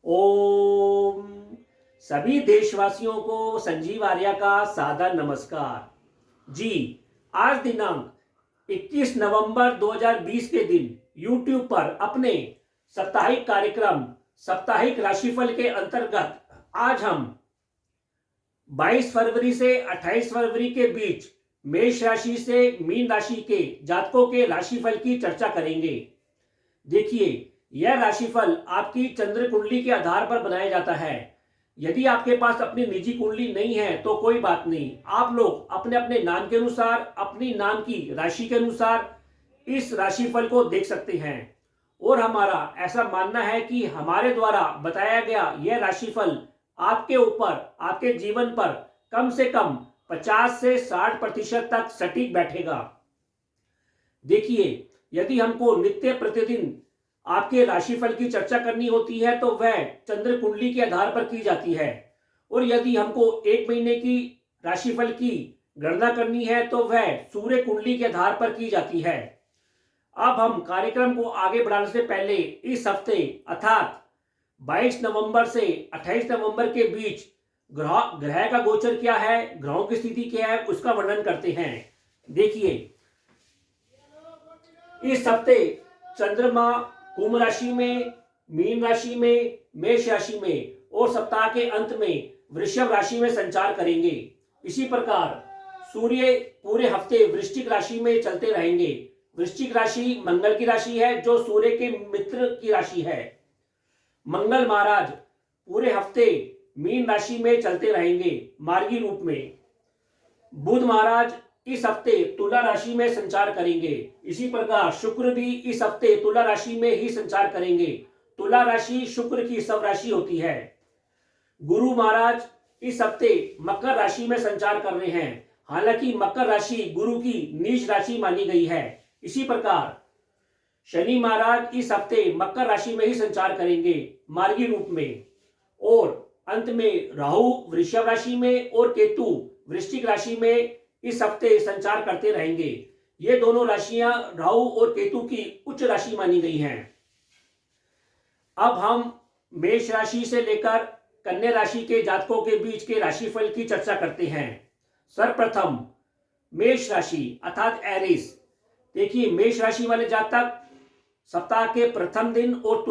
ओम सभी देशवासियों को संजीव आर्या का सादर नमस्कार जी। आज दिनांक 21 नवंबर 2020 के दिन YouTube पर अपने साप्ताहिक कार्यक्रम साप्ताहिक राशिफल के अंतर्गत आज हम 22 फरवरी से 28 फरवरी के बीच मेष राशि से मीन राशि के जातकों के राशिफल की चर्चा करेंगे। देखिए, यह राशिफल आपकी चंद्र कुंडली के आधार पर बनाया जाता है। यदि आपके पास अपनी निजी कुंडली नहीं है तो कोई बात नहीं, आप लोग अपने अपने नाम के अनुसार अपनी नाम की राशि के अनुसार इस राशिफल को देख सकते हैं। और हमारा ऐसा मानना है कि हमारे द्वारा बताया गया यह राशिफल आपके ऊपर, आपके जीवन पर कम से कम 50 से 60% तक सटीक बैठेगा। देखिए, यदि हमको नित्य प्रतिदिन आपके राशिफल की चर्चा करनी होती है तो वह चंद्र कुंडली के आधार पर की जाती है, और यदि हमको एक महीने की राशिफल की गणना करनी है तो वह सूर्य कुंडली के आधार पर की जाती है। अब हम कार्यक्रम को आगे बढ़ाने से पहले इस हफ्ते अर्थात 22 नवंबर से 28 नवंबर के बीच ग्रह का गोचर क्या है, ग्रहों की स्थिति क्या है, उसका वर्णन करते हैं। देखिए, इस हफ्ते चंद्रमा कुंभ राशि में, मीन राशि में, मेष राशि में और सप्ताह के अंत में वृषभ राशि में संचार करेंगे। इसी प्रकार सूर्य पूरे हफ्ते वृश्चिक राशि में चलते रहेंगे। वृश्चिक राशि मंगल की राशि है जो सूर्य के मित्र की राशि है। मंगल महाराज पूरे हफ्ते मीन राशि में चलते रहेंगे मार्गी रूप में। बुध महाराज इस हफ्ते तुला राशि में संचार करेंगे। इसी प्रकार शुक्र भी इस हफ्ते तुला राशि में ही संचार करेंगे। तुला राशि शुक्र की सब राशि होती है। गुरु महाराज इस हफ्ते मकर राशि में संचार कर रहे हैं, हालांकि मकर राशि गुरु की नीच राशि मानी गई है। इसी प्रकार शनि महाराज इस हफ्ते मकर राशि में ही संचार करेंगे मार्गी रूप में। और अंत में राहु वृषभ राशि में और केतु वृश्चिक राशि में इस हफ्ते संचार करते रहेंगे। ये दोनों राशियां राहु और केतु की उच्च राशि मानी गई हैं। अब हम मेष राशि से लेकर कन्या राशि के जातकों के बीच के राशिफल की चर्चा करते हैं। सर्वप्रथम मेष राशि अर्थात एरीज। देखिए, मेष राशि वाले जातक सप्ताह के प्रथम दिन और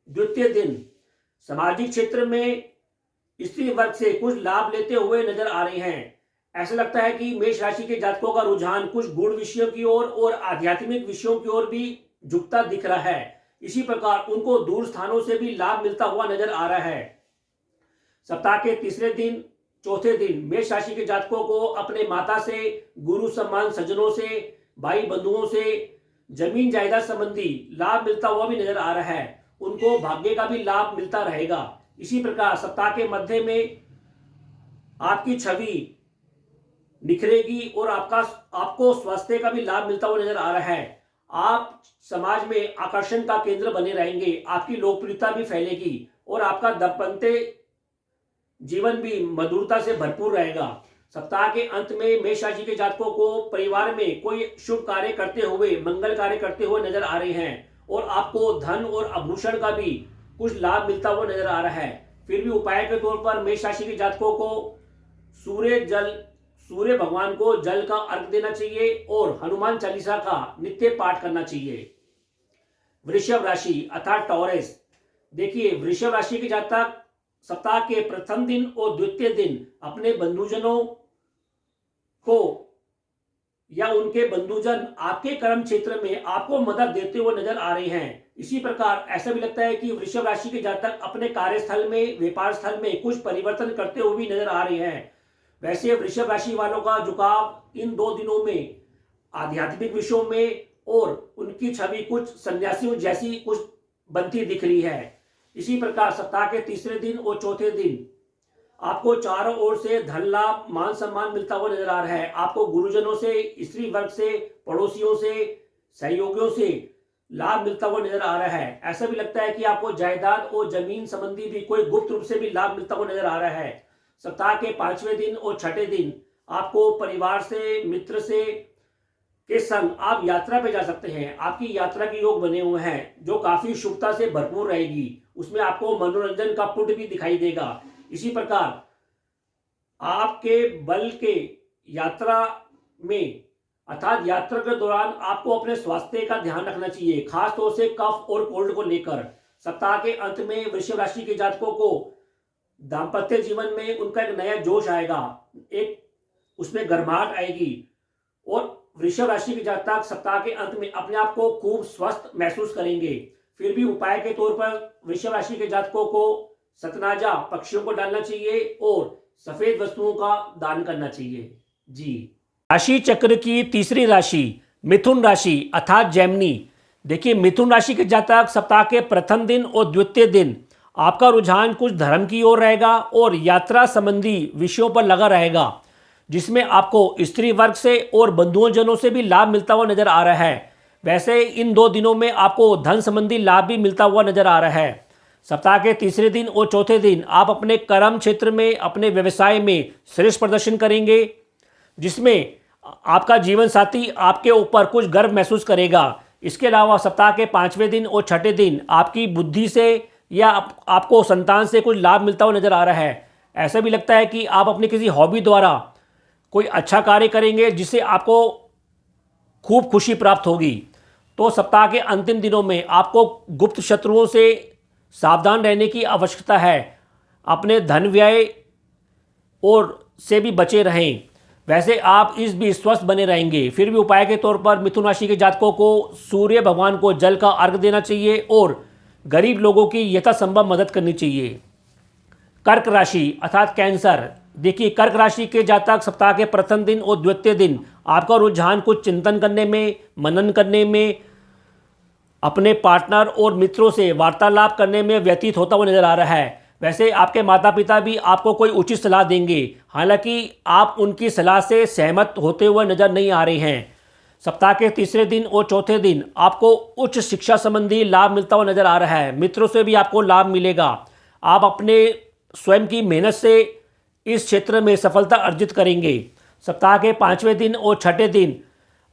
द्वितीय दिन सामाजिक क्षेत्र में स्त्री वर्ग से कुछ लाभ लेते हुए नजर आ रहे हैं। ऐसा लगता है कि मेष राशि के जातकों का रुझान कुछ गूढ़ विषयों की ओर और आध्यात्मिक विषयों की ओर भी झुकता दिख रहा है। इसी प्रकार उनको दूर स्थानों से भी लाभ मिलता हुआ नजर आ रहा है। सप्ताह के तीसरे दिन, चौथे दिन मेष राशि के जातकों को अपने माता से, गुरु सम्मान सज्जनों से, भाई बंधुओं से जमीन जायदाद संबंधी लाभ मिलता हुआ भी नजर आ रहा है। उनको भाग्य का भी लाभ मिलता रहेगा। इसी प्रकार सप्ताह के मध्य में आपकी छवि निखरेगी और आपको स्वास्थ्य का भी लाभ मिलता हुआ नजर आ रहा है। आप समाज में आकर्षण का केंद्र बने रहेंगे, आपकी लोकप्रियता भी फैलेगी और आपका दाम्पत्य जीवन भी मधुरता से भरपूर रहेगा। सप्ताह के अंत में मेष राशि के जातकों को परिवार में कोई शुभ कार्य करते हुए, मंगल कार्य करते हुए नजर आ रहे हैं और आपको धन और आभूषण का भी कुछ लाभ मिलता हुआ नजर आ रहा है। फिर भी उपाय के तौर पर मेष राशि के जातकों को सूर्य भगवान को जल का अर्घ देना चाहिए और हनुमान चालीसा का नित्य पाठ करना चाहिए। वृषभ राशि अर्थात टॉरस। देखिए, वृषभ राशि के जातक सप्ताह के प्रथम दिन और द्वितीय दिन अपने बंधुजनों को या उनके बंधुजन आपके कर्म क्षेत्र में आपको मदद देते हुए नजर आ रहे हैं। इसी प्रकार ऐसा भी लगता है कि वृषभ राशि के जातक अपने कार्यस्थल में, व्यापार स्थल में कुछ परिवर्तन करते हुए भी नजर आ रहे हैं। वैसे वृषभ राशि वालों का झुकाव इन 2 दिनों में आध्यात्मिक विषयों में और उनकी छवि कुछ सन्यासियों जैसी कुछ बनती दिख रही है। इसी प्रकार सप्ताह के तीसरे दिन और चौथे दिन आपको चारों ओर से धन लाभ, मान सम्मान मिलता हुआ नजर आ रहा है। आपको गुरुजनों से, स्त्री वर्ग से, पड़ोसियों से, सहयोगियों से लाभ मिलता हुआ नजर आ रहा है। ऐसा भी लगता है कि आपको जायदाद और जमीन संबंधी भी कोई गुप्त रूप से भी लाभ मिलता हुआ नजर आ रहा है। सप्ताह के 5वें दिन और छठे दिन आपको परिवार से, मित्र से के संग आप यात्रा पे जा सकते हैं। आपकी यात्रा के योग बने हुए हैं जो काफी शुभता से भरपूर रहेगी। उसमें आपको मनोरंजन का पुट भी दिखाई देगा। इसी प्रकार आपके बल के यात्रा में अर्थात यात्रा के दौरान आपको अपने स्वास्थ्य का ध्यान रखना चाहिए, खास तौर से कफ और कोल्ड को लेकर। सप्ताह के अंत में वृषभ राशि के जातकों को दाम्पत्य जीवन में उनका एक नया जोश आएगा, एक उसमें गर्माहट आएगी और वृषभ राशि के जातक सप्ताह के अंत में अपने आप को खूब स्वस्थ महसूस करेंगे। फिर भी उपाय के तौर पर वृषभ राशि के जातकों को सतनाजा पक्षियों को डालना चाहिए और सफेद वस्तुओं का दान करना चाहिए। जी, राशि चक्र की तीसरी राशि मिथुन राशि अर्थात जेमिनी। देखिए, मिथुन राशि के जातक सप्ताह के प्रथम दिन और द्वितीय दिन आपका रुझान कुछ धर्म की ओर रहेगा और यात्रा संबंधी विषयों पर लगा रहेगा, जिसमें आपको स्त्री वर्ग से और बंधुओं जनों से भी लाभ मिलता हुआ नजर आ रहा है। वैसे इन 2 दिनों में आपको धन संबंधी लाभ भी मिलता हुआ नजर आ रहा है। सप्ताह के तीसरे दिन और चौथे दिन आप अपने कर्म क्षेत्र में, अपने व्यवसाय में श्रेष्ठ प्रदर्शन करेंगे, जिसमें आपका जीवन साथी आपके ऊपर कुछ गर्व महसूस करेगा। इसके अलावा सप्ताह के 5वें दिन और छठे दिन आपकी बुद्धि से या आपको संतान से कुछ लाभ मिलता हुआ नजर आ रहा है। ऐसा भी लगता है कि आप अपनी किसी हॉबी द्वारा कोई अच्छा कार्य करेंगे जिससे आपको खूब खुशी प्राप्त होगी। तो सप्ताह के अंतिम दिनों में आपको गुप्त शत्रुओं से सावधान रहने की आवश्यकता है। अपने धन व्यय और से भी बचे रहें। वैसे आप इस भी स्वस्थ बने रहेंगे। फिर भी उपाय के तौर पर मिथुन राशि के जातकों को सूर्य भगवान को जल का अर्घ्य देना चाहिए और गरीब लोगों की यथासंभव मदद करनी चाहिए। कर्क राशि अर्थात कैंसर। देखिए, कर्क राशि के जातक सप्ताह के प्रथम दिन और द्वितीय दिन आपका रुझान कुछ चिंतन करने में, मनन करने में, अपने पार्टनर और मित्रों से वार्तालाप करने में व्यतीत होता हुआ नजर आ रहा है। वैसे आपके माता पिता भी आपको कोई उचित सलाह देंगे, हालांकि आप उनकी सलाह से सहमत होते हुए नजर नहीं आ रहे हैं। सप्ताह के तीसरे दिन और चौथे दिन आपको उच्च शिक्षा संबंधी लाभ मिलता हुआ नजर आ रहा है। मित्रों से भी आपको लाभ मिलेगा। आप अपने स्वयं की मेहनत से इस क्षेत्र में सफलता अर्जित करेंगे। सप्ताह के 5वें दिन और छठे दिन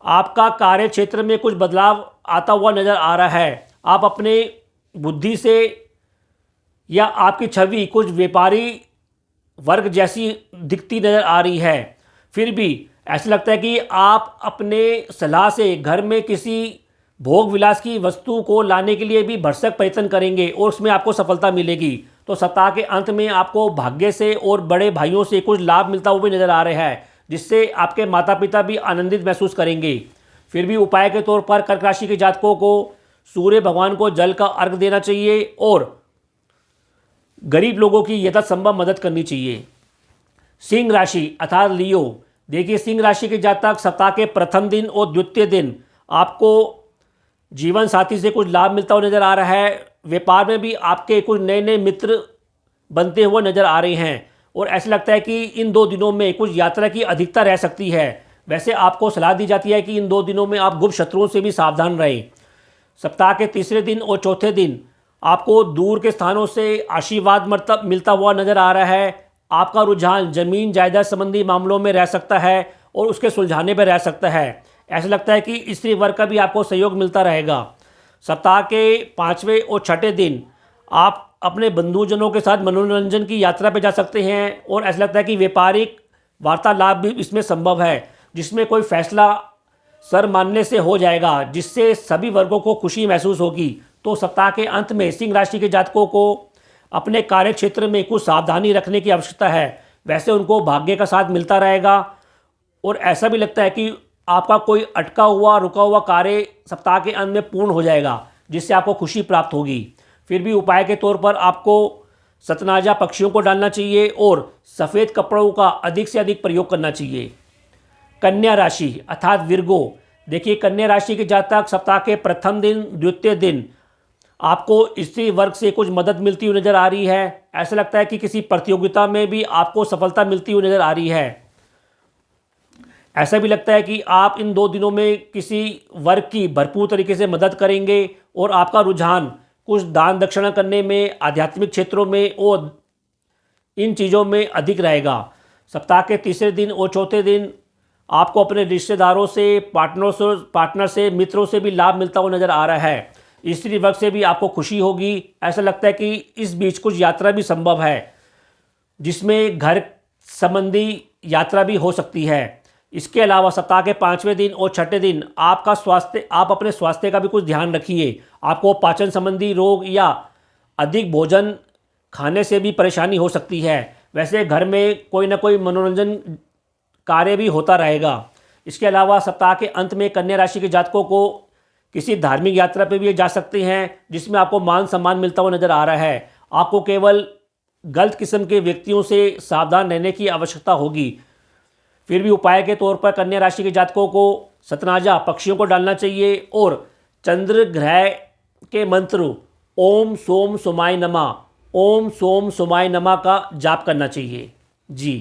आपका कार्य क्षेत्र में कुछ बदलाव आता हुआ नजर आ रहा है। आप अपने बुद्धि से या आपकी छवि कुछ व्यापारी वर्ग जैसी दिखती नजर आ रही है। फिर भी ऐसा लगता है कि आप अपने सलाह से घर में किसी भोग विलास की वस्तु को लाने के लिए भी भरसक प्रयत्न करेंगे और उसमें आपको सफलता मिलेगी। तो सप्ताह के अंत में आपको भाग्य से और बड़े भाइयों से कुछ लाभ मिलता हुआ नजर आ रहा है, जिससे आपके माता पिता भी आनंदित महसूस करेंगे। फिर भी उपाय के तौर पर कर्क राशि के जातकों को सूर्य भगवान को जल का अर्घ्य देना चाहिए और गरीब लोगों की यथासंभव मदद करनी चाहिए। सिंह राशि अर्थात लियो। देखिए, सिंह राशि के जातक सप्ताह के प्रथम दिन और द्वितीय दिन आपको जीवन साथी से कुछ लाभ मिलता हुआ नजर आ रहा है। व्यापार में भी आपके कुछ नए नए मित्र बनते हुए नजर आ रहे हैं और ऐसा लगता है कि इन 2 दिनों में कुछ यात्रा की अधिकता रह सकती है। वैसे आपको सलाह दी जाती है कि इन 2 दिनों में आप गुप्त शत्रुओं से भी सावधान रहें। सप्ताह के तीसरे दिन और चौथे दिन आपको दूर के स्थानों से आशीर्वाद मिलता हुआ नजर आ रहा है। आपका रुझान जमीन जायदाद संबंधी मामलों में रह सकता है और उसके सुलझाने पर रह सकता है। ऐसा लगता है कि स्त्री वर्ग का भी आपको सहयोग मिलता रहेगा। सप्ताह के 5वें और छठे दिन आप अपने बंधुजनों के साथ मनोरंजन की यात्रा पर जा सकते हैं और ऐसा लगता है कि व्यापारिक वार्तालाप भी इसमें संभव है, जिसमें कोई फैसला सर मानने से हो जाएगा, जिससे सभी वर्गों को खुशी महसूस होगी। तो सप्ताह के अंत में सिंह राशि के जातकों को अपने कार्य क्षेत्र में कुछ सावधानी रखने की आवश्यकता है। वैसे उनको भाग्य का साथ मिलता रहेगा और ऐसा भी लगता है कि आपका कोई अटका हुआ रुका हुआ कार्य सप्ताह के अंत में पूर्ण हो जाएगा, जिससे आपको खुशी प्राप्त होगी। फिर भी उपाय के तौर पर आपको सतनाजा पक्षियों को डालना चाहिए और सफ़ेद कपड़ों का अधिक से अधिक प्रयोग करना चाहिए। कन्या राशि अर्थात विर्गो। देखिए, कन्या राशि के जातक सप्ताह के प्रथम दिन द्वितीय दिन आपको स्त्री वर्ग से कुछ मदद मिलती हुई नजर आ रही है। ऐसा लगता है कि किसी प्रतियोगिता में भी आपको सफलता मिलती हुई नजर आ रही है। ऐसा भी लगता है कि आप इन 2 दिनों में किसी वर्ग की भरपूर तरीके से मदद करेंगे और आपका रुझान कुछ दान दक्षिणा करने में, आध्यात्मिक क्षेत्रों में और इन चीज़ों में अधिक रहेगा। सप्ताह के तीसरे दिन और चौथे दिन आपको अपने रिश्तेदारों से, पार्टनर से, मित्रों से भी लाभ मिलता हुआ नजर आ रहा है। स्त्री वर्ग से भी आपको खुशी होगी। ऐसा लगता है कि इस बीच कुछ यात्रा भी संभव है, जिसमें घर संबंधी यात्रा भी हो सकती है। इसके अलावा सप्ताह के 5वें दिन और 6ठे दिन आप अपने स्वास्थ्य का भी कुछ ध्यान रखिए। आपको पाचन संबंधी रोग या अधिक भोजन खाने से भी परेशानी हो सकती है। वैसे घर में कोई ना कोई मनोरंजन कार्य भी होता रहेगा। इसके अलावा सप्ताह के अंत में कन्या राशि के जातकों को किसी धार्मिक यात्रा पर भी जा सकते हैं, जिसमें आपको मान सम्मान मिलता हुआ नजर आ रहा है। आपको केवल गलत किस्म के व्यक्तियों से सावधान रहने की आवश्यकता होगी। फिर भी उपाय के तौर पर कन्या राशि के जातकों को सतनाजा पक्षियों को डालना चाहिए और चंद्र ग्रह के मंत्र ओम सोम सोमाय नमः, ओम सोम सोमाय नमः का जाप करना चाहिए। जी।